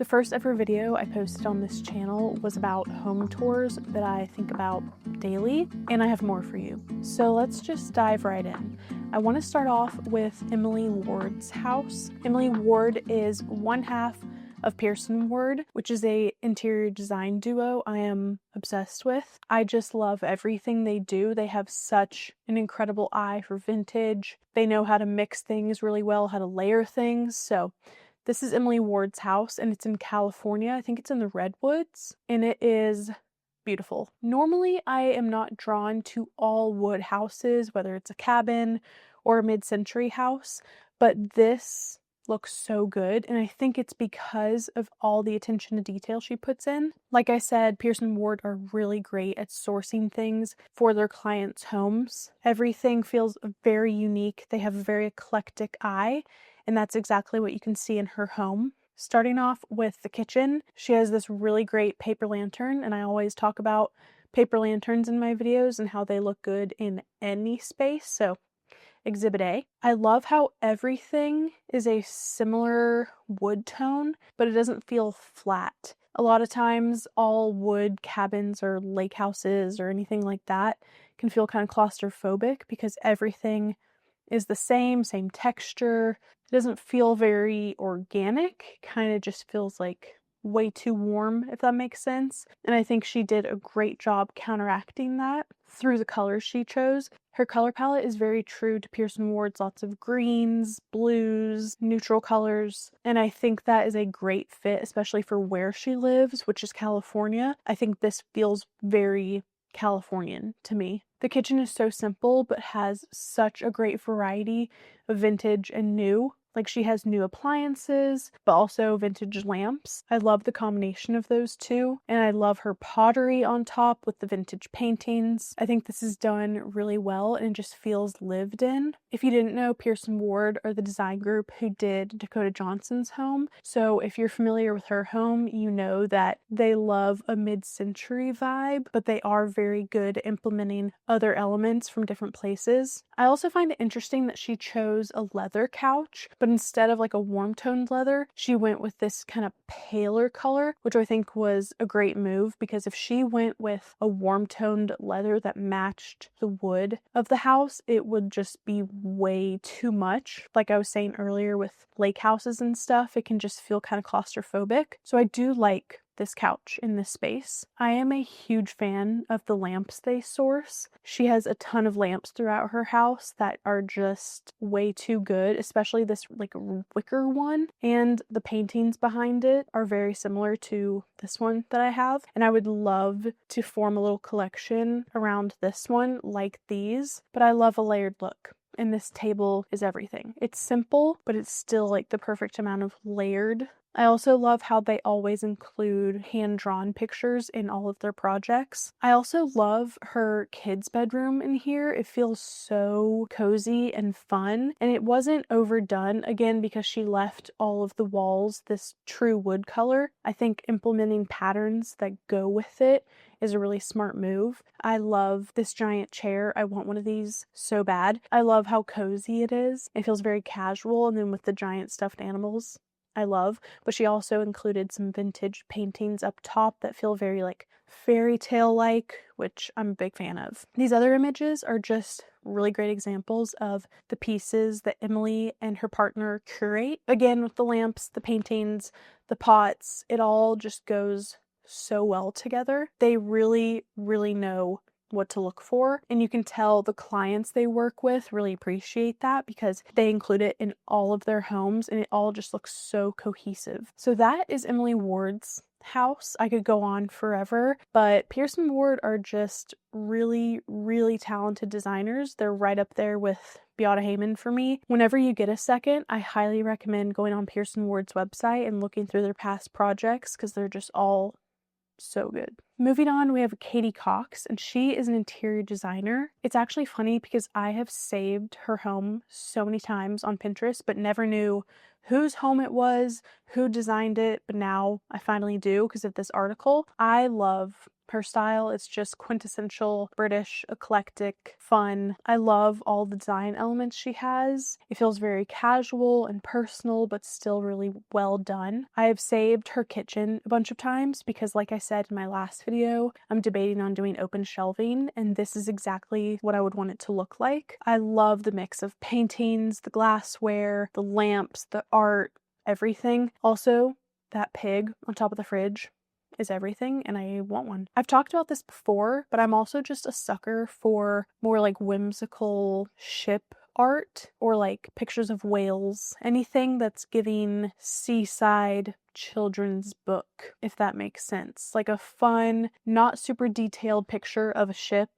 The first ever video I posted on this channel was about home tours that I think about daily, and I have more for you. So let's just dive right in. I want to start off with Emily Ward's house. Emily Ward is one half of Pearson Ward, which is a interior design duo I am obsessed with. I just love everything they do. They have such an incredible eye for vintage. They know how to mix things really well, how to layer things. So this is Emily Ward's house, and it's in California. I think it's in the Redwoods, and it is beautiful. Normally, I am not drawn to all wood houses, whether it's a cabin or a mid-century house, but this looks so good, and I think it's because of all the attention to detail she puts in. Like I said, Pearson Ward are really great at sourcing things for their clients' homes. Everything feels very unique. They have a very eclectic eye, and that's exactly what you can see in her home. Starting off with the kitchen, she has this really great paper lantern, and I always talk about paper lanterns in my videos and how they look good in any space, so Exhibit A. I love how everything is a similar wood tone, but it doesn't feel flat. A lot of times, all wood cabins or lake houses or anything like that can feel kind of claustrophobic because everything is the same texture. It doesn't feel very organic, kind of just feels like way too warm, if that makes sense. And I think she did a great job counteracting that through the colors she chose. Her color palette is very true to Pearson Ward's, lots of greens, blues, neutral colors, and I think that is a great fit, especially for where she lives, which is California. I think this feels very Californian to me. The kitchen is so simple, but has such a great variety of vintage and new. Like, she has new appliances, but also vintage lamps. I love the combination of those two, and I love her pottery on top with the vintage paintings. I think this is done really well, and it just feels lived in. If you didn't know, Pearson Ward are the design group who did Dakota Johnson's home. So if you're familiar with her home, you know that they love a mid-century vibe, but they are very good at implementing other elements from different places. I also find it interesting that she chose a leather couch, but instead of like a warm toned leather, she went with this kind of paler color, which I think was a great move, because if she went with a warm toned leather that matched the wood of the house, it would just be way too much. Like I was saying earlier with lake houses and stuff, it can just feel kind of claustrophobic. So I do like this couch in this space. I am a huge fan of the lamps they source. She has a ton of lamps throughout her house that are just way too good, especially this like wicker one, and the paintings behind it are very similar to this one that I have, and I would love to form a little collection around this one like these, but I love a layered look. And this table is everything. It's simple, but it's still like the perfect amount of layered. I also love how they always include hand-drawn pictures in all of their projects. I also love her kids' bedroom in here. It feels so cozy and fun, and it wasn't overdone, again, because she left all of the walls this true wood color. I think implementing patterns that go with it is a really smart move. I love this giant chair. I want one of these so bad. I love how cozy it is. It feels very casual, and then with the giant stuffed animals, I love. But she also included some vintage paintings up top that feel very like fairy tale like, which I'm a big fan of. These other images are just really great examples of the pieces that Emily and her partner curate. Again, with the lamps, the paintings, the pots, it all just goes so well together. They really, really know what to look for, and you can tell the clients they work with really appreciate that because they include it in all of their homes, and it all just looks so cohesive. So that is Emily Ward's house. I could go on forever, but Pearson Ward are just really, really talented designers. They're right up there with Beata Heyman for me. Whenever you get a second, I highly recommend going on Pearson Ward's website and looking through their past projects because they're just all so good. Moving on, we have Katie Cox, and she is an interior designer. It's actually funny because I have saved her home so many times on Pinterest, but never knew whose home it was, who designed it, but now I finally do because of this article. I love her style. It's just quintessential British, eclectic, fun. I love all the design elements she has. It feels very casual and personal, but still really well done. I have saved her kitchen a bunch of times because, like I said in my last video, I'm debating on doing open shelving, and this is exactly what I would want it to look like. I love the mix of paintings, the glassware, the lamps, the art, everything. Also, that pig on top of the fridge is everything, and I want one. I've talked about this before, but I'm also just a sucker for more like whimsical ship art or like pictures of whales, anything that's giving seaside children's book, if that makes sense. Like a fun, not super detailed picture of a ship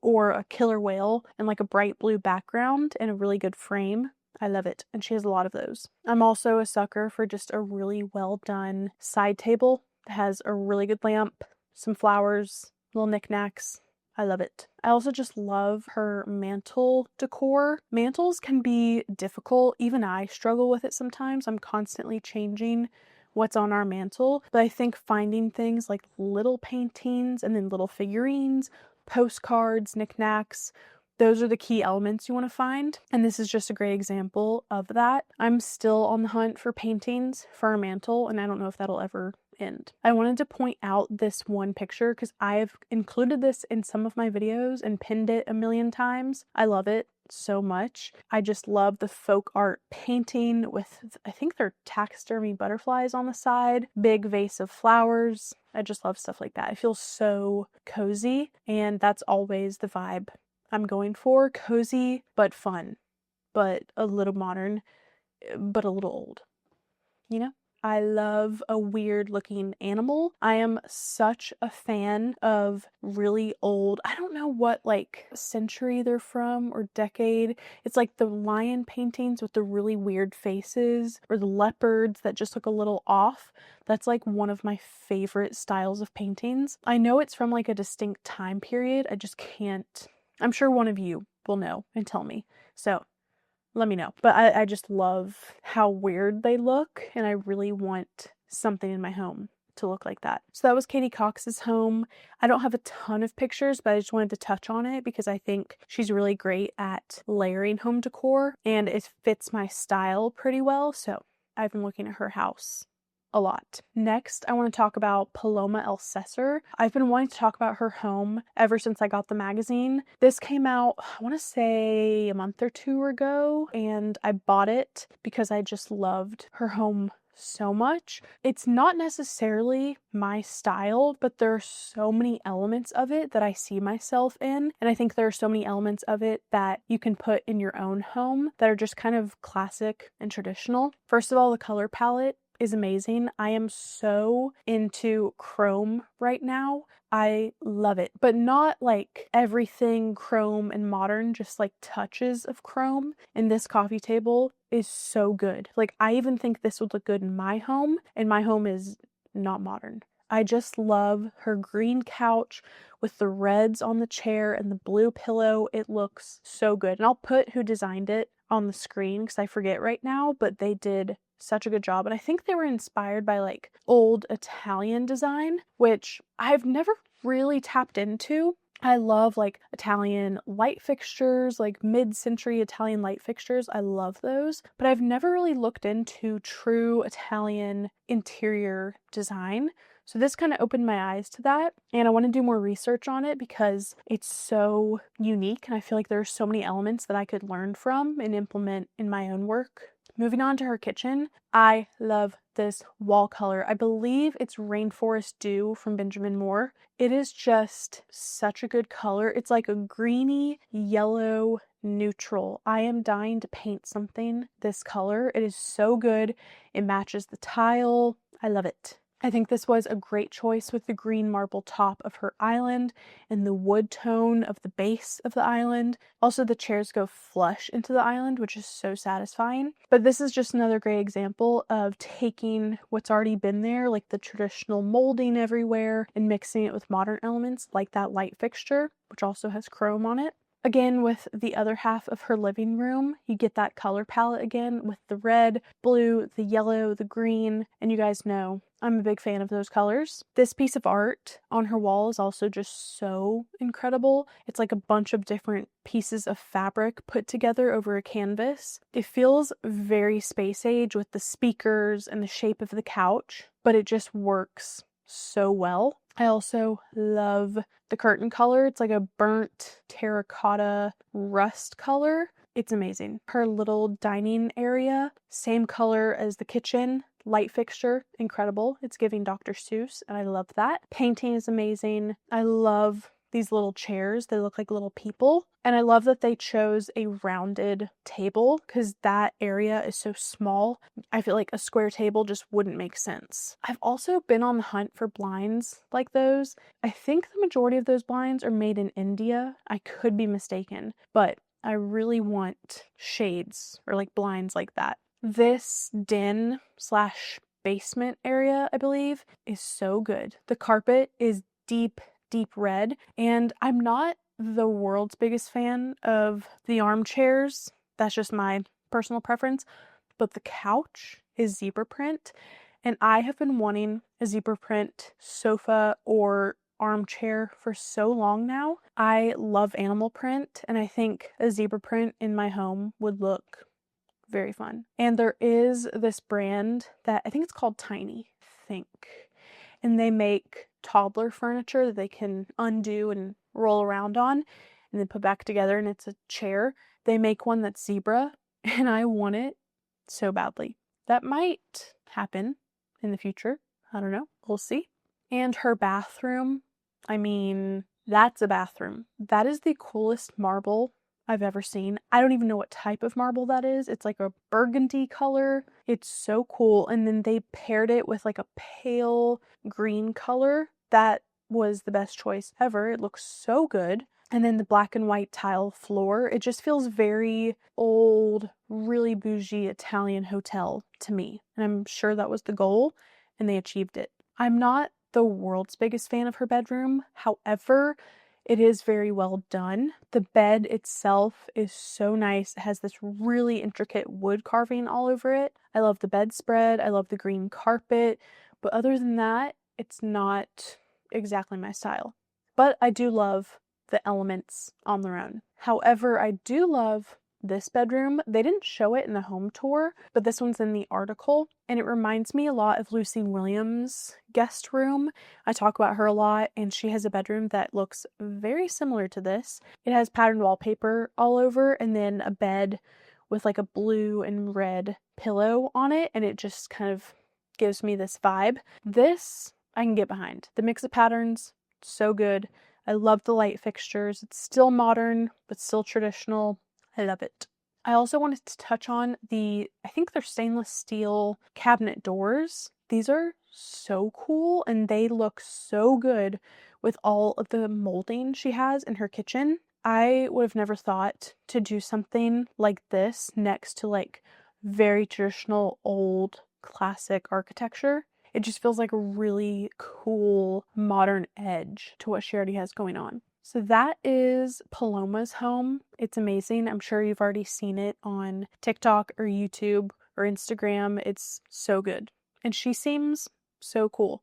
or a killer whale and like a bright blue background and a really good frame. I love it, and she has a lot of those. I'm also a sucker for just a really well done side table. Has a really good lamp, some flowers, little knickknacks. I love it. I also just love her mantle decor. Mantles can be difficult. Even I struggle with it sometimes. I'm constantly changing what's on our mantle. But I think finding things like little paintings and then little figurines, postcards, knickknacks, those are the key elements you want to find. And this is just a great example of that. I'm still on the hunt for paintings for our mantle, and I don't know if that'll ever end. I wanted to point out this one picture because I've included this in some of my videos and pinned it a million times. I love it so much. I just love the folk art painting with, I think they're taxidermy butterflies on the side, big vase of flowers. I just love stuff like that. It feels so cozy, and that's always the vibe I'm going for. Cozy, but fun, but a little modern, but a little old, you know? I love a weird looking animal. I am such a fan of really old, I don't know what like century they're from or decade. It's like the lion paintings with the really weird faces or the leopards that just look a little off. That's like one of my favorite styles of paintings. I know it's from like a distinct time period. I just can't. I'm sure one of you will know and tell me. So let me know. But I just love how weird they look, and I really want something in my home to look like that. So that was Katie Cox's home. I don't have a ton of pictures, but I just wanted to touch on it because I think she's really great at layering home decor, and it fits my style pretty well. So I've been looking at her house a lot. Next, I want to talk about Paloma Elcessor. I've been wanting to talk about her home ever since I got the magazine. This came out, I want to say a month or two ago, and I bought it because I just loved her home so much. It's not necessarily my style, but there are so many elements of it that I see myself in, and I think there are so many elements of it that you can put in your own home that are just kind of classic and traditional. First of all, the color palette is amazing. I am so into chrome right now. I love it, but not like everything chrome and modern, just like touches of chrome. And this coffee table is so good. Like I even think this would look good in my home, and my home is not modern. I just love her green couch with the reds on the chair and the blue pillow. It looks so good. And I'll put who designed it on the screen because I forget right now, but they did such a good job. And I think they were inspired by like old Italian design, which I've never really tapped into. I love like Italian light fixtures, like mid-century Italian light fixtures. I love those, but I've never really looked into true Italian interior design. So this kind of opened my eyes to that, and I want to do more research on it because it's so unique, and I feel like there are so many elements that I could learn from and implement in my own work. Moving on to her kitchen, I love this wall color. I believe it's Rainforest Dew from Benjamin Moore. It is just such a good color. It's like a greeny yellow neutral. I am dying to paint something this color. It is so good. It matches the tile. I love it. I think this was a great choice with the green marble top of her island and the wood tone of the base of the island. Also, the chairs go flush into the island, which is so satisfying. But this is just another great example of taking what's already been there, like the traditional molding everywhere, and mixing it with modern elements like that light fixture, which also has chrome on it. Again, with the other half of her living room, you get that color palette again with the red, blue, the yellow, the green, and you guys know I'm a big fan of those colors. This piece of art on her wall is also just so incredible. It's like a bunch of different pieces of fabric put together over a canvas. It feels very space age with the speakers and the shape of the couch, but it just works so well. I also love the curtain color. It's like a burnt terracotta rust color. It's amazing. Her little dining area, same color as the kitchen. Light fixture, incredible. It's giving Dr. Seuss, and I love that. Painting is amazing. I love these little chairs. They look like little people. And I love that they chose a rounded table because that area is so small. I feel like a square table just wouldn't make sense. I've also been on the hunt for blinds like those. I think the majority of those blinds are made in India. I could be mistaken, but I really want shades or like blinds like that. This den slash basement area, I believe, is so good. The carpet is deep red, and I'm not the world's biggest fan of the armchairs. That's just my personal preference, but the couch is zebra print, and I have been wanting a zebra print sofa or armchair for so long now. I love animal print, and I think a zebra print in my home would look very fun. And there is this brand that I think it's called Tiny, and they make toddler furniture that they can undo and roll around on and then put back together, and it's a chair. They make one that's zebra, and I want it so badly. That might happen in the future. I don't know. We'll see. And her bathroom, I mean, that's a bathroom. That is the coolest marble I've ever seen. I don't even know what type of marble that is. It's like a burgundy color. It's so cool. And then they paired it with like a pale green color. That was the best choice ever. It looks so good. And then the black and white tile floor, it just feels very old, really bougie Italian hotel to me. And I'm sure that was the goal, and they achieved it. I'm not the world's biggest fan of her bedroom. However, it is very well done. The bed itself is so nice. It has this really intricate wood carving all over it. I love the bedspread. I love the green carpet. But other than that, it's not exactly my style. But I do love the elements on their own. However, I do love this bedroom. They didn't show it in the home tour, but this one's in the article, and it reminds me a lot of Lucy Williams' guest room. I talk about her a lot, and she has a bedroom that looks very similar to this. It has patterned wallpaper all over, and then a bed with like a blue and red pillow on it, and it just kind of gives me this vibe. This I can get behind. The mix of patterns, so good. I love the light fixtures. It's still modern, but still traditional. I love it. I also wanted to touch on I think they're stainless steel cabinet doors. These are so cool, and they look so good with all of the molding she has in her kitchen. I would have never thought to do something like this next to like very traditional old classic architecture. It just feels like a really cool modern edge to what she already has going on. So that is Paloma's home. It's amazing. I'm sure you've already seen it on TikTok or YouTube or Instagram. It's so good. And she seems so cool.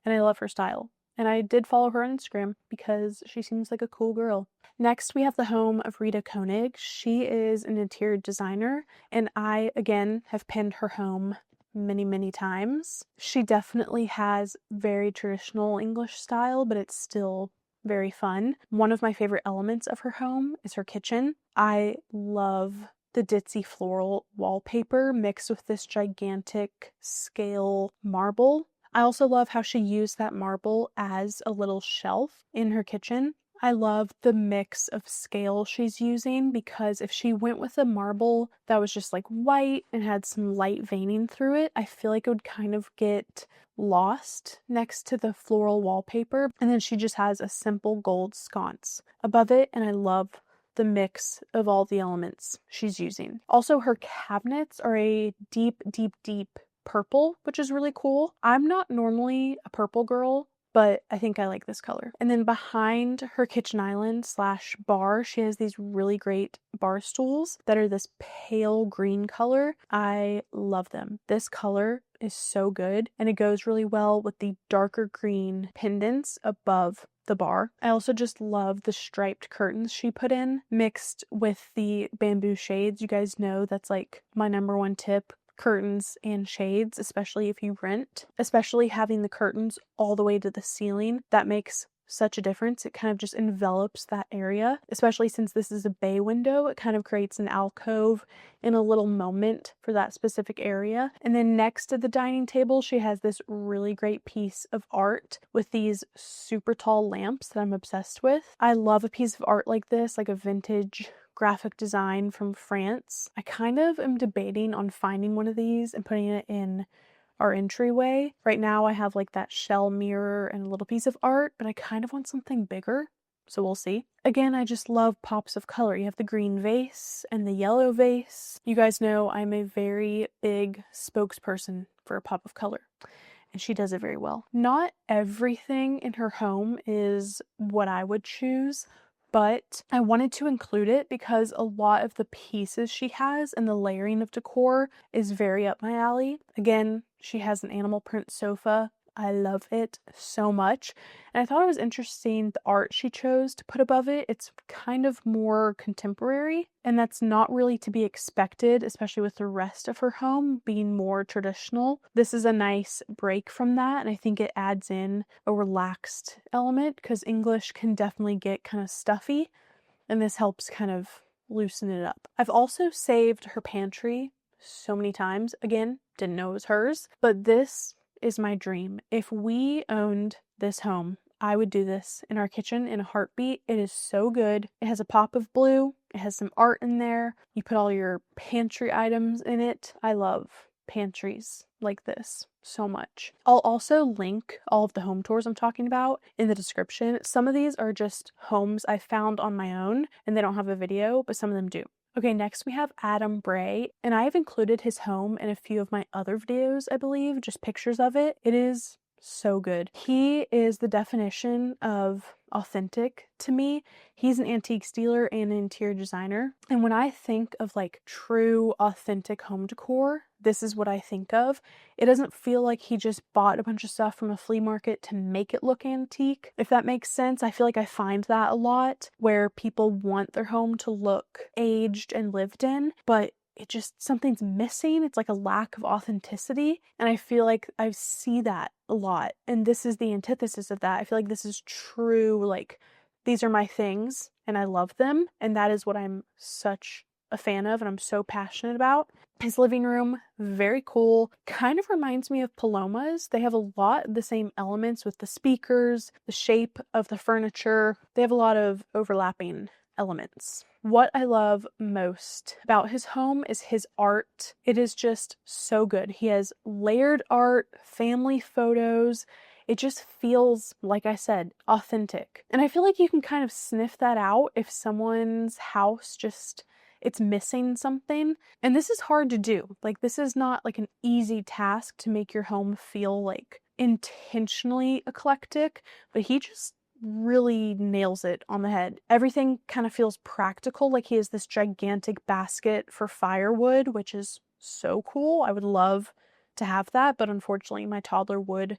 And I love her style. And I did follow her on Instagram because she seems like a cool girl. Next, we have the home of Rita Koig. She is an interior designer, and I, again, have pinned her home many times. She definitely has very traditional English style, but it's still very fun. One of my favorite elements of her home is her kitchen. I love the ditzy floral wallpaper mixed with this gigantic scale marble. I also love how she used that marble as a little shelf in her kitchen. I love the mix of scale she's using, because if she went with a marble that was just like white and had some light veining through it, I feel like it would kind of get lost next to the floral wallpaper. And then she just has a simple gold sconce above it, and I love the mix of all the elements she's using. Also, her cabinets are a deep purple, which is really cool. I'm not normally a purple girl, but I think I like this color. And then behind her kitchen island slash bar, she has these really great bar stools that are this pale green color. I love them. This color is so good, and it goes really well with the darker green pendants above the bar. I also just love the striped curtains she put in mixed with the bamboo shades. You guys know that's like my number one tip. Curtains and shades, especially if you rent, especially having the curtains all the way to the ceiling, that makes such a difference. It kind of just envelops that area, especially since this is a bay window. It kind of creates an alcove in a little moment for that specific area. And then next to the dining table, she has this really great piece of art with these super tall lamps that I'm obsessed with. I love a piece of art like this, like a vintage graphic design from France. I kind of am debating on finding one of these and putting it in our entryway. Right now I have like that shell mirror and a little piece of art, but I kind of want something bigger, so we'll see. Again, I just love pops of color. You have the green vase and the yellow vase. You guys know I'm a very big spokesperson for a pop of color, and she does it very well. Not everything in her home is what I would choose, but I wanted to include it because a lot of the pieces she has and the layering of decor is very up my alley. Again, she has an animal print sofa. I love it so much. And I thought it was interesting the art she chose to put above it. It's kind of more contemporary, and that's not really to be expected, especially with the rest of her home being more traditional. This is a nice break from that, and I think it adds in a relaxed element because English can definitely get kind of stuffy, and this helps kind of loosen it up. I've also saved her pantry so many times. Again, didn't know it was hers, but this is my dream. If we owned this home, I would do this in our kitchen in a heartbeat. It is so good. It has a pop of blue. It has some art in there. You put all your pantry items in it. I love pantries like this so much. I'll also link all of the home tours I'm talking about in the description. Some of these are just homes I found on my own and they don't have a video, but some of them do. Okay, next we have Adam Bray, and I have included his home in a few of my other videos, I believe, just pictures of it. It is so good. He is the definition of authentic to me. He's an antiques dealer and an interior designer. And when I think of like true authentic home decor, this is what I think of. It doesn't feel like he just bought a bunch of stuff from a flea market to make it look antique. If that makes sense, I feel like I find that a lot where people want their home to look aged and lived in, but it just, something's missing. It's like a lack of authenticity. And I feel like I see that a lot. And this is the antithesis of that. I feel like this is true, like, these are my things and I love them. And that is what I'm such a fan of and I'm so passionate about. His living room, very cool. Kind of reminds me of Paloma's. They have a lot of the same elements with the speakers, the shape of the furniture. They have a lot of overlapping elements. What I love most about his home is his art. It is just so good. He has layered art, family photos. It just feels, like I said, authentic. And I feel like you can kind of sniff that out if someone's house just, it's missing something. And this is hard to do. Like, this is not like an easy task to make your home feel like intentionally eclectic, but he just really nails it on the head. Everything kind of feels practical. Like he has this gigantic basket for firewood, which is so cool. I would love to have that, but unfortunately my toddler would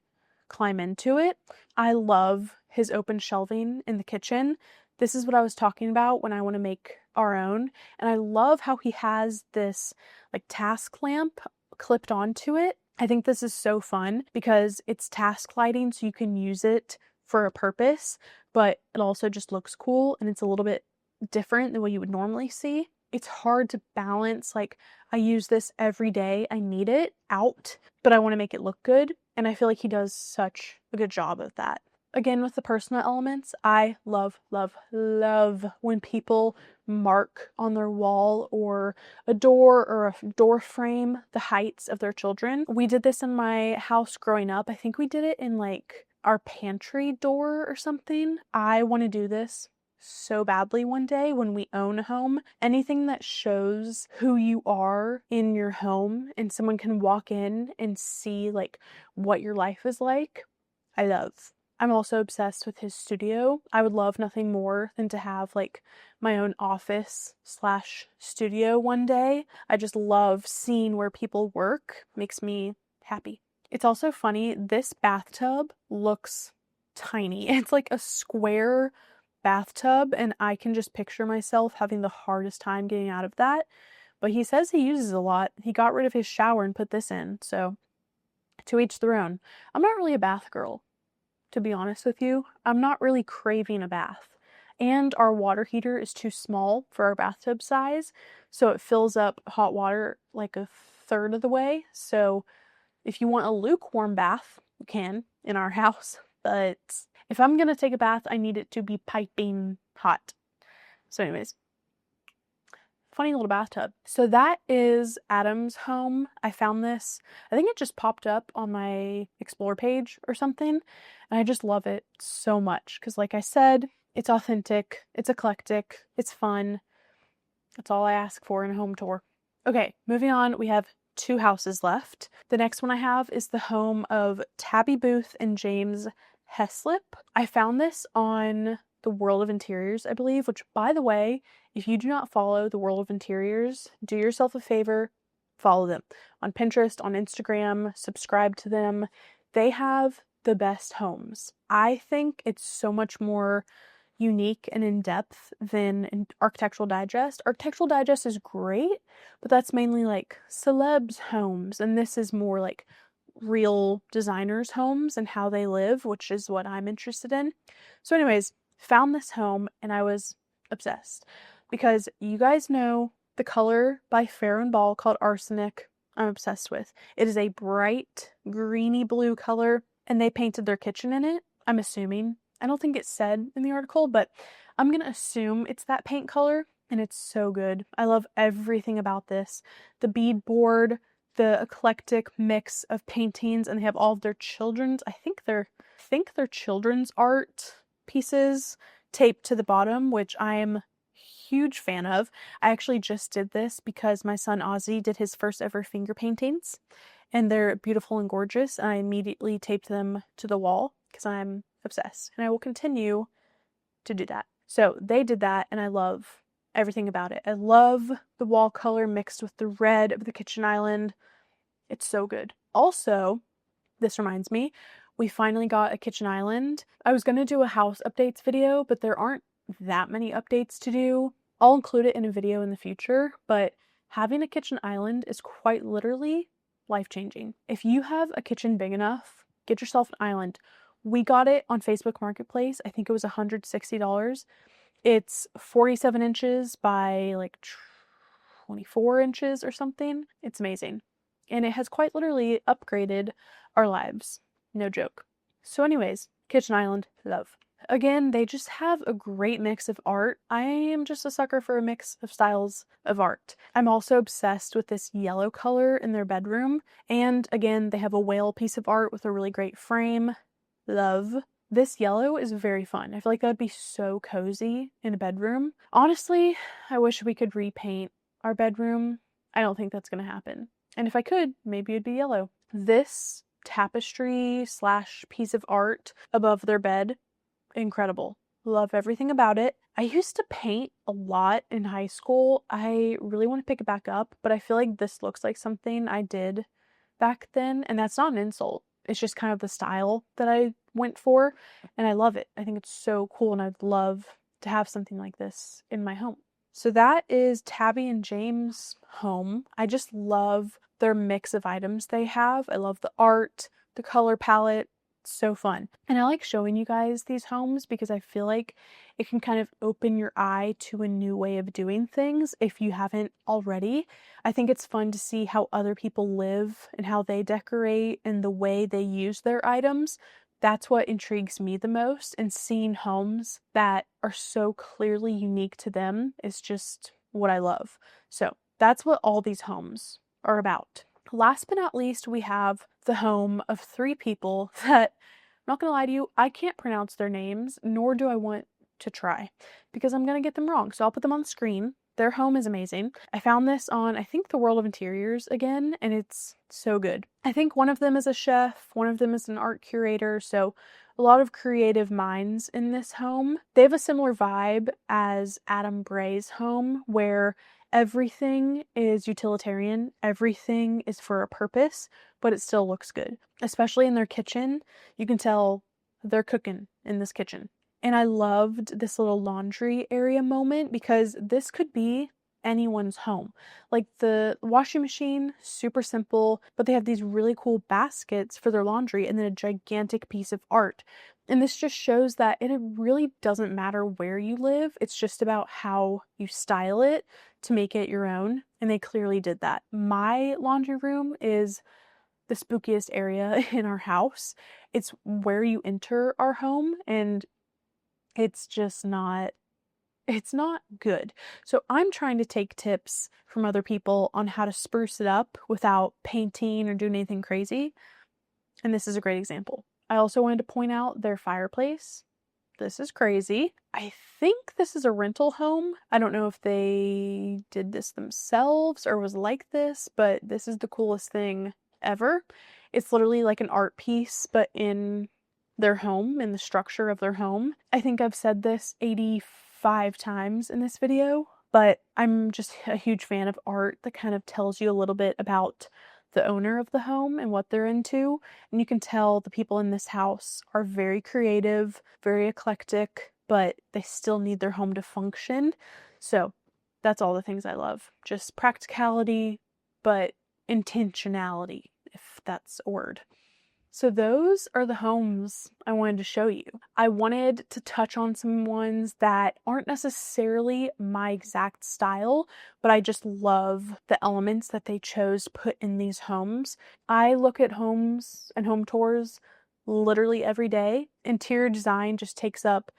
climb into it. I love his open shelving in the kitchen. This is what I was talking about when I want to make our own. And I love how he has this like task lamp clipped onto it. I think this is so fun because it's task lighting, so you can use it for a purpose, but it also just looks cool and it's a little bit different than what you would normally see. It's hard to balance, like, I use this every day, I need it out, but I want to make it look good, and I feel like he does such a good job of that. Again, with the personal elements, I love, love, love when people mark on their wall or a door or a door frame the heights of their children. We did this in my house growing up. I think we did it in like our pantry door or something. I want to do this so badly one day when we own a home. Anything that shows who you are in your home and someone can walk in and see like what your life is like, I love. I'm also obsessed with his studio. I would love nothing more than to have like my own office slash studio one day. I just love seeing where people work. Makes me happy. It's also funny, this bathtub looks tiny. It's like a square bathtub, and I can just picture myself having the hardest time getting out of that. But he says he uses a lot. He got rid of his shower and put this in, so to each their own. I'm not really a bath girl, to be honest with you. I'm not really craving a bath. And our water heater is too small for our bathtub size, so it fills up hot water like a third of the way. So if you want a lukewarm bath, you can in our house. But if I'm gonna take a bath, I need it to be piping hot. So anyways, funny little bathtub. So that is Adam's home. I found this, I think it just popped up on my explore page or something, and I just love it so much because, like I said, it's authentic, it's eclectic, it's fun. That's all I ask for in a home tour. Okay, moving on, we have 2 houses left. The next one I have is the home of Tabby Booth and James Heslip. I found this on the World of Interiors, I believe, which, by the way, if you do not follow the World of Interiors, do yourself a favor, follow them on Pinterest, on Instagram, subscribe to them. They have the best homes. I think it's so much more unique and in-depth than in Architectural Digest. Architectural Digest is great, but that's mainly like celebs' homes, and this is more like real designers' homes and how they live, which is what I'm interested in. So anyways, found this home and I was obsessed because you guys know the color by Fair and Ball called Arsenic. I'm obsessed with. It is a bright greeny blue color, and they painted their kitchen in it, I'm assuming. I don't think it said in the article, but I'm gonna assume it's that paint color, and it's so good. I love everything about this. The beadboard, the eclectic mix of paintings, and they have all of their children's, I think they're children's art pieces taped to the bottom, which I am a huge fan of. I actually just did this because my son Ozzy did his first ever finger paintings, and they're beautiful and gorgeous, and I immediately taped them to the wall because I'm obsessed, and I will continue to do that. So they did that, and I love everything about it. I love the wall color mixed with the red of the kitchen island. It's so good. Also, this reminds me, we finally got a kitchen island. I was going to do a house updates video, but there aren't that many updates to do. I'll include it in a video in the future, but having a kitchen island is quite literally life-changing. If you have a kitchen big enough, get yourself an island. We got it on Facebook Marketplace. I think it was $160. It's 47 inches by like 24 inches or something. It's amazing. And it has quite literally upgraded our lives. No joke. So anyways, kitchen island, love. Again, they just have a great mix of art. I am just a sucker for a mix of styles of art. I'm also obsessed with this yellow color in their bedroom. And again, they have a whale piece of art with a really great frame. Love. This yellow is very fun. I feel like that would be so cozy in a bedroom. Honestly, I wish we could repaint our bedroom. I don't think that's going to happen. And if I could, maybe it'd be yellow. This tapestry slash piece of art above their bed, incredible. Love everything about it. I used to paint a lot in high school. I really want to pick it back up, but I feel like this looks like something I did back then, and that's not an insult. It's just kind of the style that I went for, and I love it. I think it's so cool, and I'd love to have something like this in my home. So that is Tabby and James' home. I just love their mix of items they have. I love the art, the color palette. It's so fun. And I like showing you guys these homes because I feel like it can kind of open your eye to a new way of doing things if you haven't already. I think it's fun to see how other people live and how they decorate and the way they use their items. That's what intrigues me the most, and seeing homes that are so clearly unique to them is just what I love. So that's what all these homes are about. Last but not least, we have the home of 3 people that, I'm not gonna lie to you, I can't pronounce their names, nor do I want to try, because I'm gonna get them wrong. So I'll put them on the screen. Their home is amazing. I found this on, I think, The World of Interiors again, and it's so good. I think one of them is a chef, one of them is an art curator, so a lot of creative minds in this home. They have a similar vibe as Adam Bray's home, where everything is utilitarian, everything is for a purpose, but it still looks good. Especially in their kitchen, you can tell they're cooking in this kitchen. And I loved this little laundry area moment because this could be anyone's home. Like the washing machine, super simple, but they have these really cool baskets for their laundry and then a gigantic piece of art. And this just shows that it really doesn't matter where you live. It's just about how you style it to make it your own. And they clearly did that. My laundry room is the spookiest area in our house. It's where you enter our home, and it's just not, it's not good. So I'm trying to take tips from other people on how to spruce it up without painting or doing anything crazy. And this is a great example. I also wanted to point out their fireplace. This is crazy. I think this is a rental home. I don't know if they did this themselves or was like this, but this is the coolest thing ever. It's literally like an art piece, but in their home, in the structure of their home. I think I've said this 85 times in this video, but I'm just a huge fan of art that kind of tells you a little bit about the owner of the home and what they're into. And you can tell the people in this house are very creative, very eclectic, but they still need their home to function. So that's all the things I love. Just practicality, but intentionality, if that's a word. So those are the homes I wanted to show you. I wanted to touch on some ones that aren't necessarily my exact style, but I just love the elements that they chose to put in these homes. I look at homes and home tours literally every day. Interior design just takes up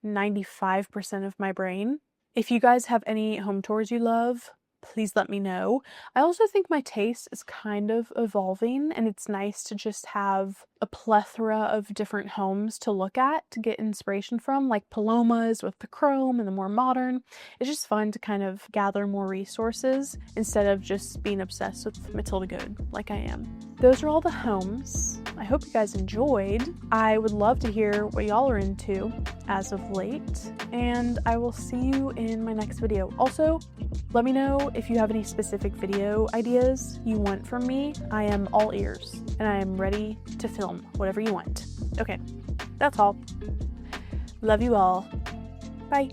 95% of my brain. If you guys have any home tours you love, please let me know. I also think my taste is kind of evolving, and it's nice to just have a plethora of different homes to look at to get inspiration from, like Paloma's with the chrome and the more modern. It's just fun to kind of gather more resources instead of just being obsessed with Matilda Good like I am. Those are all the homes. I hope you guys enjoyed. I would love to hear what y'all are into as of late, and I will see you in my next video. Also, let me know if you have any specific video ideas you want from me. I am all ears, and I am ready to film whatever you want. Okay, that's all. Love you all. Bye.